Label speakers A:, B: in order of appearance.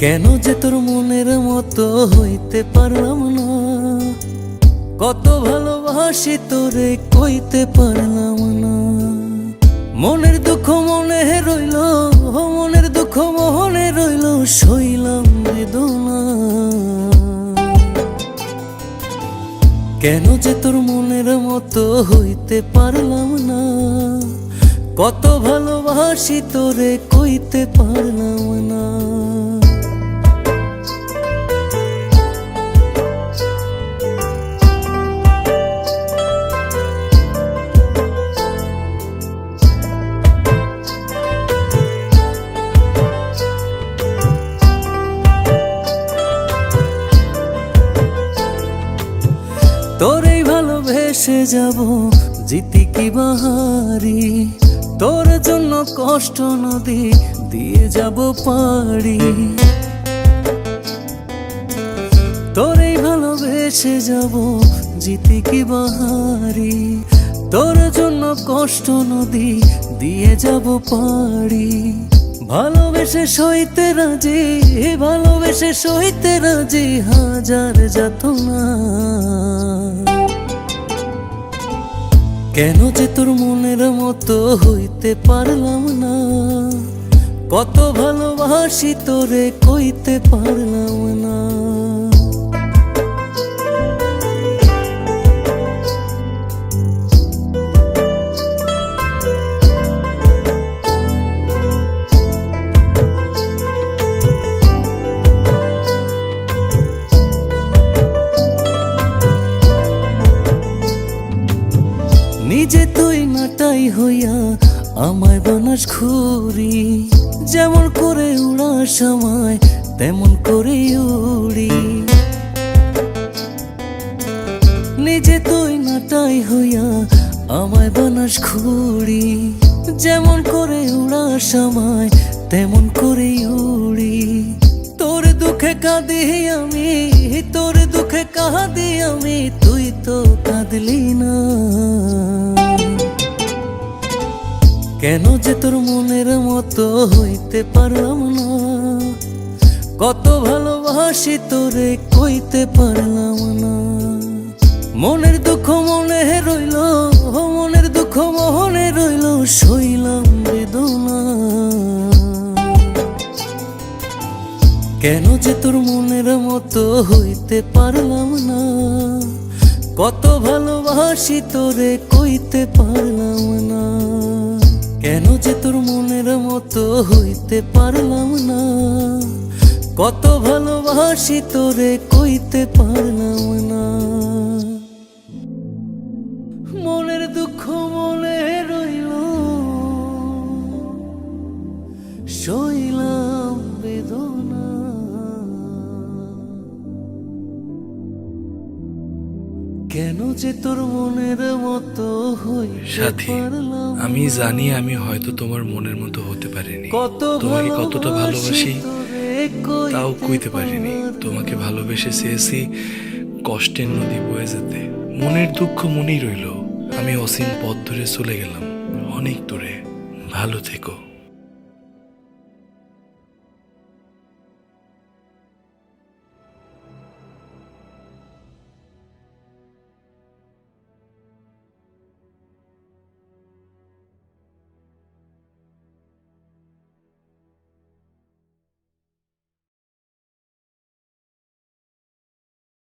A: কেন যে তোর মনের মতো হইতে পারলাম না, কত ভালোবাসি তোরে কইতে পারলাম না। মনের দুঃখ মনে রইল, মনের দুঃখ মনে রইল, সইলাম বেদনা। কেন যে তোর মনের মতো হইতে পারলাম না, কত ভালোবাসি তোরে কইতে পারলাম না। তোরেই ভালোবেসে যাব জিতি কি বাহারি, তোর জন্য কষ্ট নদী দিয়ে যাব পাড়ি। তোরেই ভালোবেসে যাব জিতি কি বাহারি, তোর জন্য কষ্ট নদী দিয়ে যাব পাড়ি। ভালোবেসে সইতে রাজি, ভালোবেসে সইতে রাজি হাজার যাতনা। কেন যে তোর মনের মতো হইতে পারলাম না, কত ভালোবাসি তোরে কইতে পারলাম না। নিজে তুই নাটাই হইয়া আমায় বানাস ঘুরি, যেমন করে উড়ার সময় তেমন করে উড়ি। নিজে তুই নাটাই হইয়া আমায় বানাস ঘুরি, যেমন করে উড়ার সময় তেমন করে উড়ি। তোর দুঃখে কাঁদি আমি, তোর দুঃখে কাঁদি আমি, তুই তো কাঁদলি না। কেন যে তোর মনের মতো হইতে পারলাম না, কত ভালোবাসি তোরে কইতে পারলাম না। মনের দুঃখ মনে রইল, মনের দুঃখ মনে রইল, সইলাম বেদনা। কেন যে তোর মনের মতো হইতে পারলাম না, কত ভালোবাসি তোরে কইতে পারলাম না। কেন যে তোর মনের মতো হইতে পারলাম না, কত ভালোবাসি তোরে কইতে পারলাম না। মনের দুঃখ মনে রইল, সইলাম বেদনা। কেন যে তোর মনের মতো
B: সাথী, আমি জানি আমি হয়তো তোমার মনের মতো হতে পারিনি। তোমাকে কতটা ভালোবাসি তাও কইতে পারিনি। তোমাকে ভালোবেসে চেয়েছি কষ্টের নদী বয়ে যেতে। মনের দুঃখ মনেই রইল। আমি অসীম পথ ধরে চলে গেলাম অনেক দূরে। ভালো থেকো।